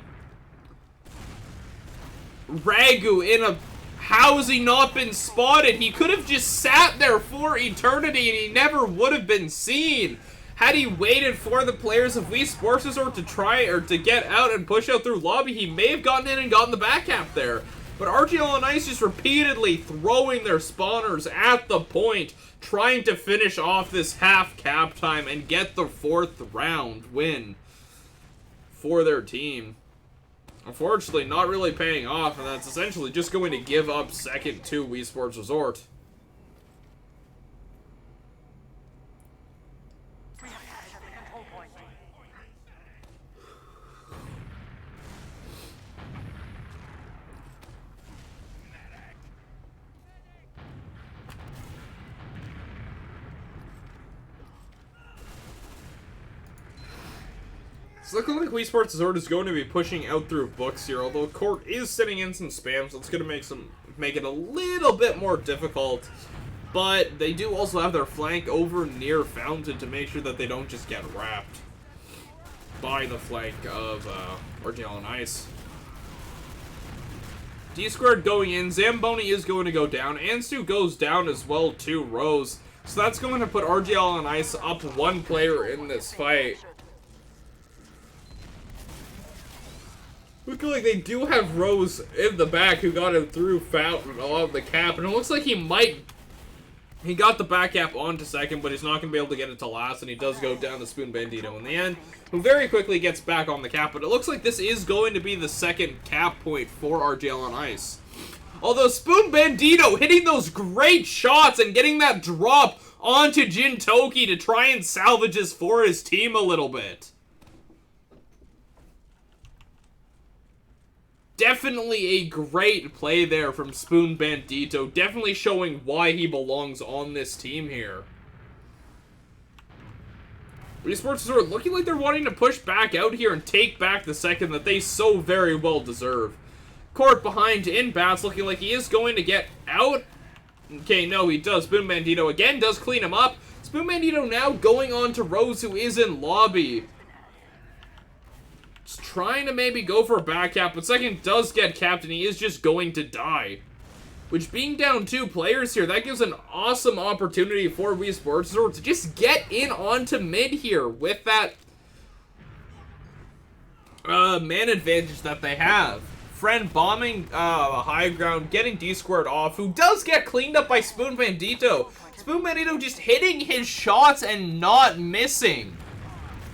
S1: Ragu in a, how has he not been spotted? He could have just sat there for eternity and he never would have been seen. Had he waited for the players of Wii Sports Resort to try or to get out and push out through lobby, he may have gotten in and gotten the back cap there. But RGL and Ice just repeatedly throwing their spawners at the point, trying to finish off this half cap time and get the 4th round win for their team. Unfortunately, not really paying off, and that's essentially just going to give up second to Wii Sports Resort. It's looking like Wii Sports Resort is going to be pushing out through books here, although Court is sitting in some spam, so it's going to make it a little bit more difficult. But they do also have their flank over near Fountain to make sure that they don't just get wrapped by the flank of RGL on Ice. D-Squared going in, Zamboni is going to go down, Anstu goes down as well too, Rose. So that's going to put RGL on Ice up one player in this fight. Looking like they do have Rose in the back who got him through Fountain on the cap. And it looks like he got the back cap onto second, but he's not going to be able to get it to last. And he does go down to Spoon Bandito in the end, who very quickly gets back on the cap. But it looks like this is going to be the second cap point for RGL on Ice. Although Spoon Bandito hitting those great shots and getting that drop onto Jintoki to try and salvage this for his team a little bit. Definitely a great play there from Spoon Bandito. Definitely showing why he belongs on this team here. Wii Sports Resort looking like they're wanting to push back out here and take back the second that they so very well deserve. Court behind in bats, looking like he is going to get out. Okay, no, he does. Spoon Bandito again does clean him up. Spoon Bandito now going on to Rose, who is in lobby. Just trying to maybe go for a back cap, but second does get capped, and he is just going to die. Which, being down 2 players here, that gives an awesome opportunity for Wii Sports Resort to just get in onto mid here with that man advantage that they have. Friend bombing high ground, getting D-Squared off, who does get cleaned up by Spoon Bandito. Spoon Bandito just hitting his shots and not missing.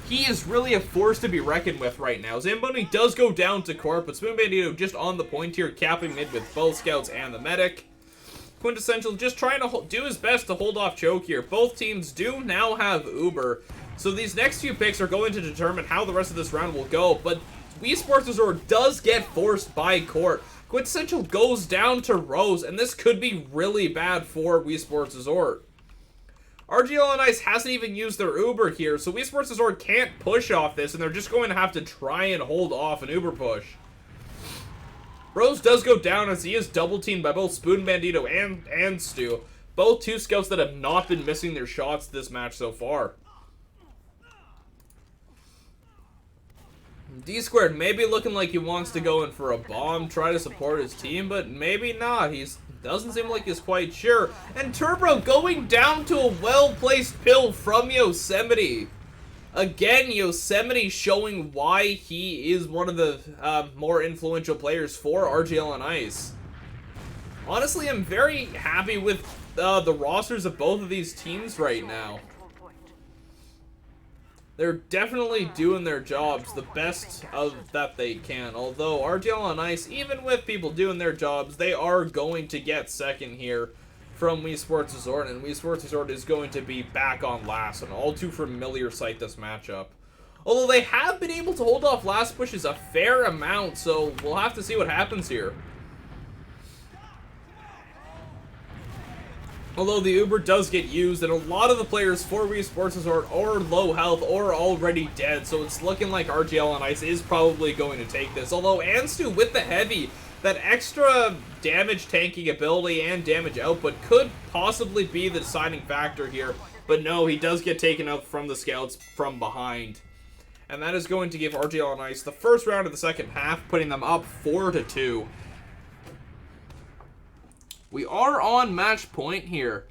S1: He is really a force to be reckoned with right now. Zamboni does go down to Court, but Spoon Bandito just on the point here, capping mid with both scouts and the medic. Quintessential just trying to do his best to hold off choke here. Both teams do now have Uber, so these next few picks are going to determine how the rest of this round will go, but Wii Sports Resort does get forced by Court. Quintessential goes down to Rose, and this could be really bad for Wii Sports Resort. RGL on Ice hasn't even used their Uber here, so Wii Sports Resort can't push off this, and they're just going to have to try and hold off an Uber push. Rose does go down as he is double teamed by both Spoon Bandito and Stu. Both 2 scouts that have not been missing their shots this match so far. D-Squared maybe looking like he wants to go in for a bomb, try to support his team, but maybe not. Doesn't seem like he's quite sure. And Turbo going down to a well-placed pill from Yosemite. Again, Yosemite showing why he is one of the more influential players for RGL on Ice. Honestly, I'm very happy with the rosters of both of these teams right now. They're definitely doing their jobs the best of that they can. Although RGL on Ice, even with people doing their jobs, they are going to get second here from Wii Sports Resort, and Wii Sports Resort is going to be back on last. An all too familiar sight, this matchup. Although they have been able to hold off last pushes a fair amount, so we'll have to see what happens here. Although the Uber does get used, and a lot of the players for Wii Sports Resort are low health or already dead, so it's looking like RGL on Ice is probably going to take this. Although Anstu with the heavy, that extra damage tanking ability and damage output could possibly be the deciding factor here. But no, he does get taken out from the scouts from behind. And that is going to give RGL on Ice the first round of the second half, putting them up 4-2. We are on match point here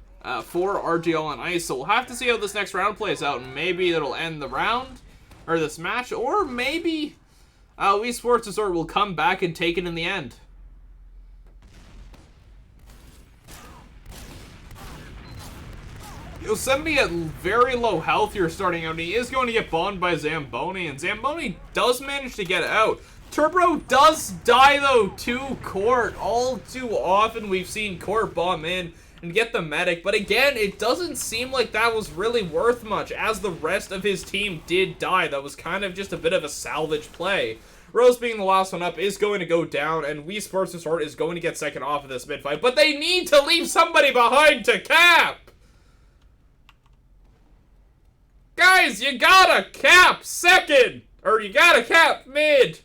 S1: for RGL on Ice, so we'll have to see how this next round plays out, and maybe it'll end the round, or this match, or maybe Wii Sports Resort will come back and take it in the end. Yosemite at very low health here starting out, and he is going to get bombed by Zamboni, and Zamboni does manage to get out. Turbo does die, though, to Court. All too often, we've seen Court bomb in and get the medic. But again, it doesn't seem like that was really worth much, as the rest of his team did die. That was kind of just a bit of a salvage play. Rose being the last one up is going to go down, and Wii Sports Resort is going to get second off of this mid-fight. But they need to leave somebody behind to cap! Guys, you gotta cap second! Or you gotta cap mid!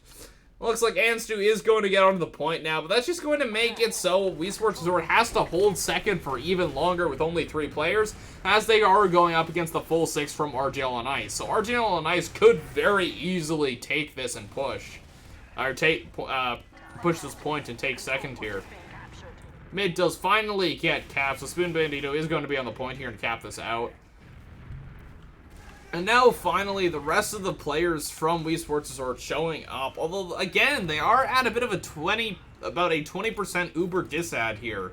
S1: Looks like Anstu is going to get onto the point now, but that's just going to make it so Wii Sports Resort has to hold second for even longer with only 3 players, as they are going up against the full 6 from RGL on Ice. So RGL on Ice could very easily take this and push. Or push this point and take second here. Mid does finally get capped, so Spoon Bandito is going to be on the point here and cap this out. And now, finally, the rest of the players from Wii Sports Resort showing up. Although, again, they are at a bit of a about a 20% Uber disad here.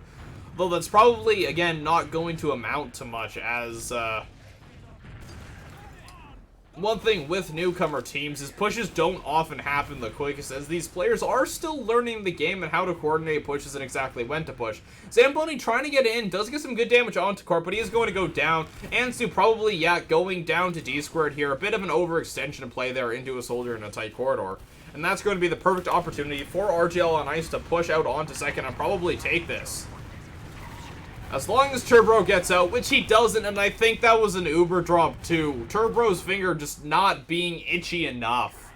S1: Though that's probably, again, not going to amount to much as, one thing with newcomer teams is pushes don't often happen the quickest, as these players are still learning the game and how to coordinate pushes and exactly when to push. Zamboni trying to get in, does get some good damage onto Court, but he is going to go down. Ansu probably, yeah, going down to D squared here. A bit of an overextension play there into a soldier in a tight corridor. And that's going to be the perfect opportunity for RGL on Ice to push out onto second and probably take this. As long as Turbro gets out, which he doesn't, and I think that was an Uber drop too. Turbro's finger just not being itchy enough.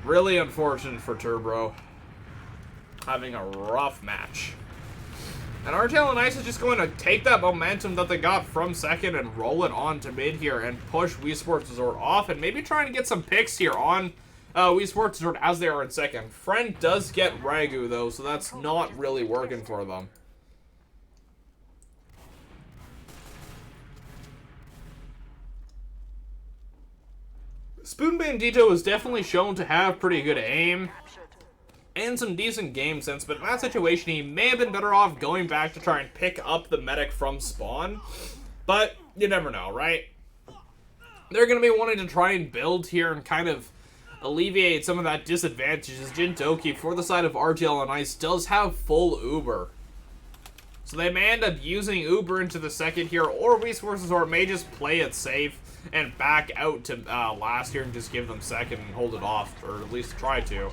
S1: Really unfortunate for Turbro. Having a rough match. And RGL and Ice is just going to take that momentum that they got from second and roll it on to mid here and push Wii Sports Resort off and maybe trying to get some picks here on Wii Sports Resort as they are in second. Friend does get Ragu though, so that's not really working for them. Spoon Bandito is definitely shown to have pretty good aim and some decent game sense, but in that situation he may have been better off going back to try and pick up the medic from spawn. But you never know, right? They're going to be wanting to try and build here and kind of alleviate some of that disadvantage, as Jintoki for the side of RGL on Ice does have full Uber. So they may end up using Uber into the second here, or Wii Sports Resort may just play it safe and back out to last here and just give them second and hold it off, or at least try to.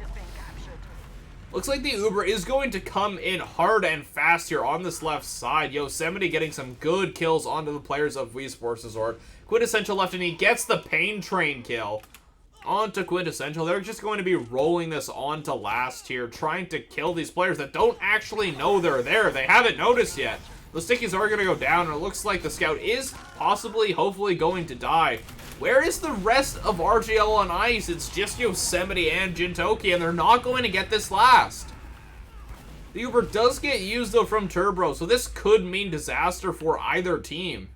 S1: Looks like the Uber is going to come in hard and fast here on this left side. Yosemite getting some good kills onto the players of Wii Sports Resort. Quintessential left, and he gets the Pain Train kill onto Quintessential. They're just going to be rolling this onto last here, trying to kill these players that don't actually know they're there. They haven't noticed yet. The stickies are going to go down, and it looks like the scout is possibly, hopefully, going to die. Where is the rest of RGL on Ice? It's just Yosemite and Jintoki, and they're not going to get this last. The Uber does get used, though, from Turbo, so this could mean disaster for either team,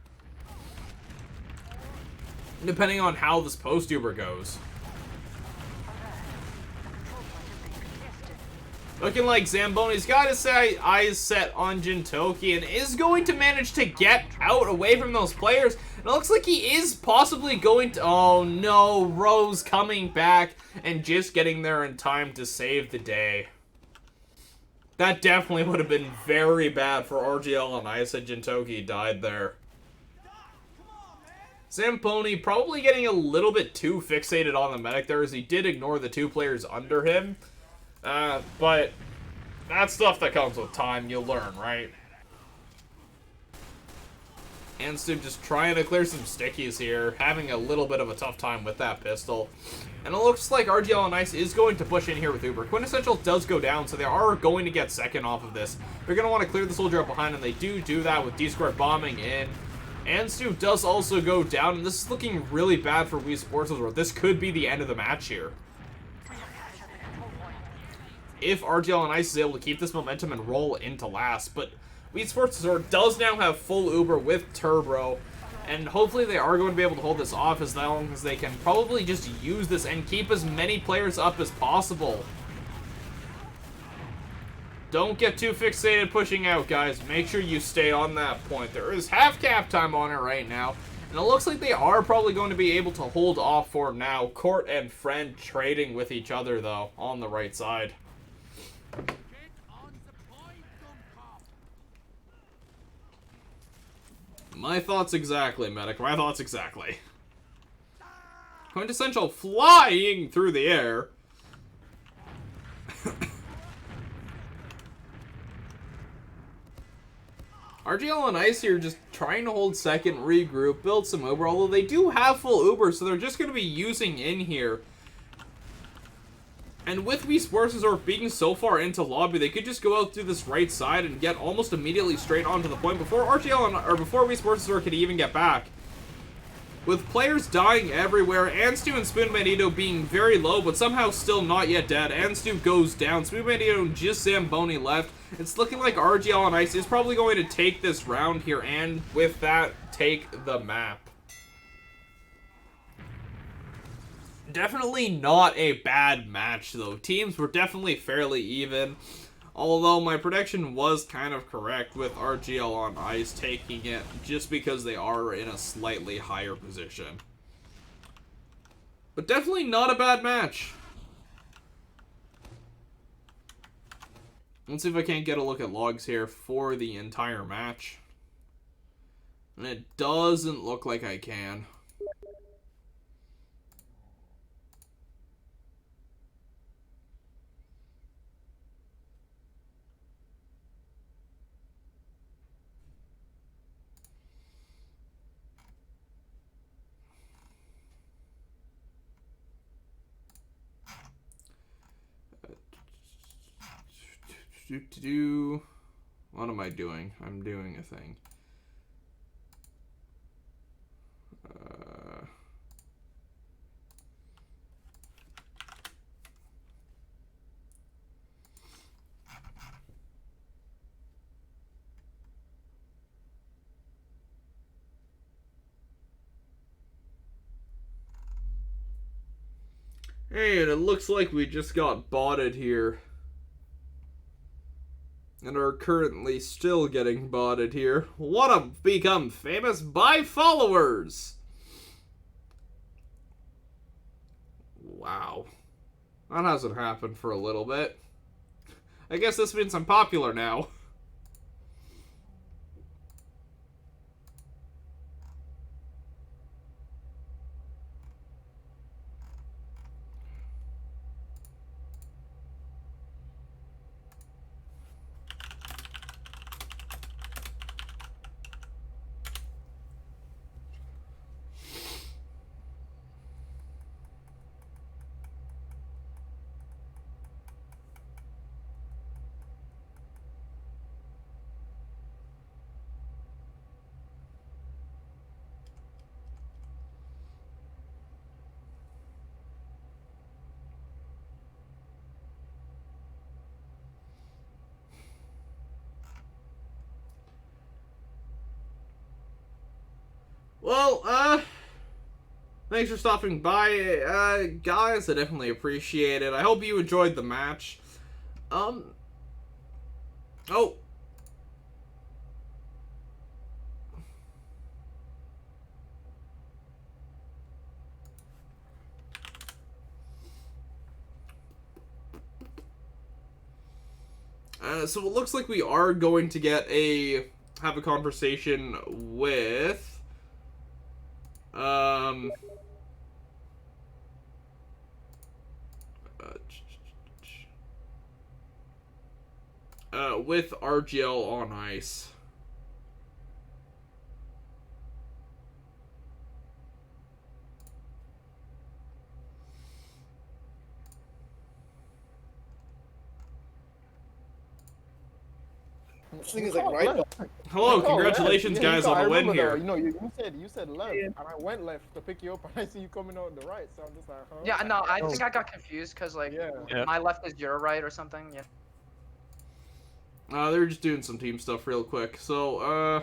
S1: depending on how this post-Uber goes. Looking like Zamboni's got his eyes set on Jintoki and is going to manage to get out away from those players. And it looks like he is possibly going to... Oh no, Rose coming back and just getting there in time to save the day. That definitely would have been very bad for RGL on Ice that Jintoki died there. Zamponi probably getting a little bit too fixated on the medic there, as he did ignore the 2 players under him. But that's stuff that comes with time. You'll learn, right? Anstu just trying to clear some stickies here, having a little bit of a tough time with that pistol. And it looks like RGL on Ice is going to push in here with Uber. Quintessential does go down, so they are going to get second off of this. They're going to want to clear the soldier up behind, and they do that with D-Square bombing in. Anstu does also go down, and this is looking really bad for Wii Sports Resort. This could be the end of the match here. If RGL on Ice is able to keep this momentum and roll into last, but Wii Sports Resort does now have full Uber with Turbo, and hopefully they are going to be able to hold this off as long as they can probably just use this and keep as many players up as possible. Don't get too fixated pushing out, guys. Make sure you stay on that point. There is half cap time on it right now, and it looks like they are probably going to be able to hold off for now. Court and Friend trading with each other, though, on the right side. My thoughts exactly, Medic. My thoughts exactly. Quintessential flying through the air. RGL and Ice here just trying to hold second, regroup, build some Uber, although they do have full Uber, so they're just going to be using in here. And with Wii Sports Resort being so far into lobby, they could just go out through this right side and get almost immediately straight onto the point before before Wii Sports Resort could even get back. With players dying everywhere, Anstu and Spoon Bandito being very low, but somehow still not yet dead. Anstu goes down. Spoon Bandito and just Zamboni left. It's looking like RGL and Ice is probably going to take this round here, and with that, take the map. Definitely not a bad match, though. Teams were definitely fairly even. Although my prediction was kind of correct with RGL on Ice taking it just because they are in a slightly higher position. But definitely not a bad match. Let's see if I can't get a look at logs here for the entire match. And it doesn't look like I can. What am I doing? I'm doing a thing. Hey, and it looks like we just got botted here. And are currently still getting botted here. Wanna become famous by followers! Wow. That hasn't happened for a little bit. I guess this means I'm popular now. Well, thanks for stopping by, guys. I definitely appreciate it. I hope you enjoyed the match. Oh. So it looks like we are going to have a conversation with with RGL on Ice.
S3: This thing is like right.
S1: Hello, congratulations, guys, on the win here.
S3: You know, you said left, and I went left to pick you up, and I see you coming out the right, so I'm just like, huh?
S4: Yeah, no, I think I got confused because like my left is your right or something. Yeah.
S1: They're just doing some team stuff real quick. So,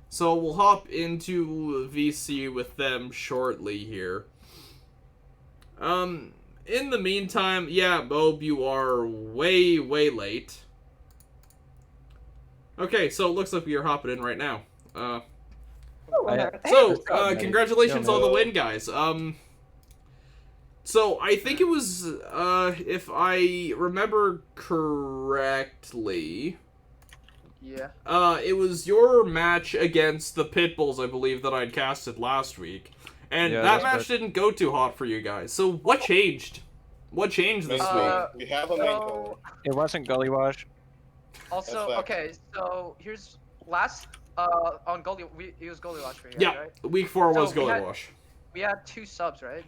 S1: so we'll hop into VC with them shortly here. In the meantime, yeah, Bob, you are way, way late. Okay, so it looks like we are hopping in right now. Congratulations on the win, guys. So I think it was, if I remember correctly,
S4: yeah.
S1: It was your match against the Pitbulls, I believe, that I'd casted last week. And
S5: Yeah,
S1: that
S5: that's
S1: match didn't go too hot for you guys. So what changed? What changed this week?
S3: We have a main code.
S5: It wasn't Gully Wash.
S4: Also,
S3: That's
S4: okay, so here's last on Gully. It was Gully Watch for you guys,
S1: Yeah,
S4: right?
S1: week 4 was
S4: So we
S1: Goalie
S4: had-
S1: Wash.
S4: We had 2 subs, right?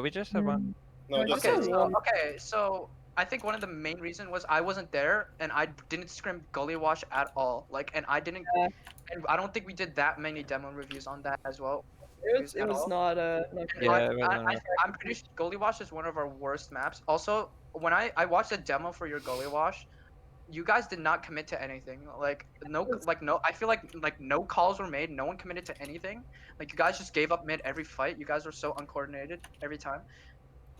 S5: We just had one.
S3: No, just
S4: Okay,
S3: one.
S4: so I think one of the main reason was I wasn't there and I didn't scrim Gully Wash at all. Like, and I didn't, and I don't think we did that many demo reviews on that as well.
S6: It was not
S5: Yeah, it wasn't
S4: I'm pretty sure Gully Wash is one of our worst maps. Also, when I watched a demo for your Gully Wash, you guys did not commit to anything. Like no, I feel like no calls were made. No one committed to anything. Like you guys just gave up mid every fight. You guys were so uncoordinated every time.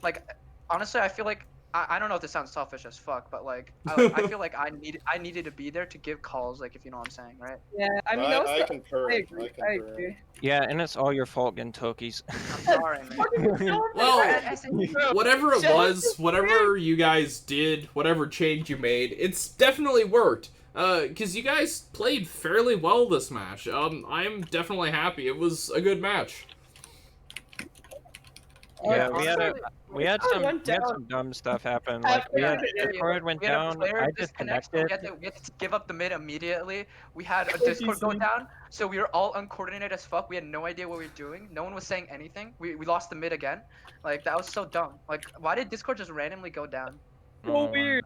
S4: Like honestly, I feel like I don't know if this sounds selfish as fuck, but like I feel like I needed to be there to give calls. Like if you know what I'm saying, right?
S6: Yeah, I mean that was
S3: I concur.
S6: I agree. I agree.
S5: Yeah, and it's all your fault getting Tokies.
S4: I'm sorry, man.
S1: Well,
S4: I said,
S1: whatever it was, whatever you guys did, whatever change you made, it's definitely worked. Cause you guys played fairly well this match. I'm definitely happy. It was a good match.
S5: Yeah, we had some dumb stuff happen. Like we had Discord went down. I disconnected.
S4: We had to give up the mid immediately. We had a Discord go down, so we were all uncoordinated as fuck. We had no idea what we were doing. No one was saying anything. We lost the mid again. Like that was so dumb. Like why did Discord just randomly go down?
S6: So weird.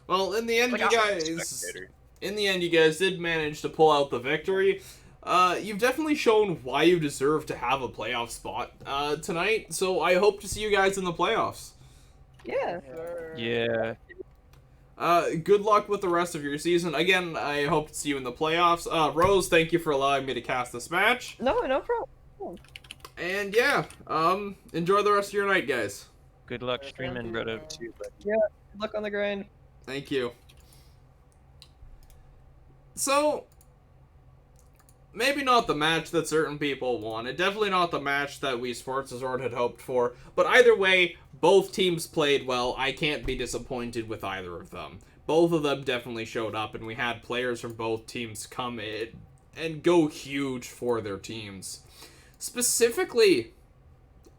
S1: Well, in the end,
S4: Like,
S1: you guys did manage to pull out the victory. You've definitely shown why you deserve to have a playoff spot tonight, so I hope to see you guys in the playoffs.
S6: Yeah.
S5: Yeah.
S1: Good luck with the rest of your season. Again, I hope to see you in the playoffs. Rose, thank you for allowing me to cast this match.
S6: No problem.
S1: And yeah, enjoy the rest of your night, guys.
S5: Good luck streaming, brother. Too, but...
S6: Yeah. Good luck on the grind.
S1: Thank you. So, maybe not the match that certain people wanted. Definitely not the match that Wii Sports Resort had hoped for. But either way, both teams played well. I can't be disappointed with either of them. Both of them definitely showed up, and we had players from both teams come in and go huge for their teams. Specifically,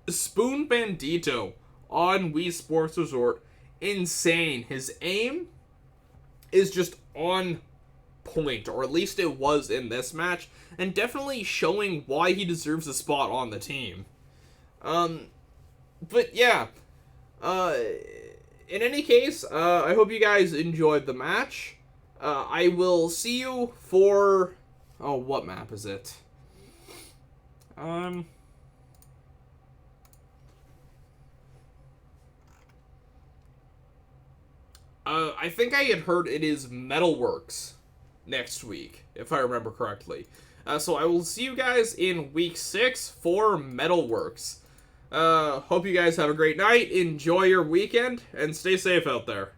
S1: Spoon Bandito on Wii Sports Resort. Insane. His aim is just on point, or at least it was in this match, and definitely showing why he deserves a spot on the team. But yeah, in any case, I hope you guys enjoyed the match. I will see you for, oh, what map is it? I think I had heard it is Metalworks next week, if I remember correctly. So I will see you guys in week 6 for Metalworks. Hope you guys have a great night, enjoy your weekend, and stay safe out there.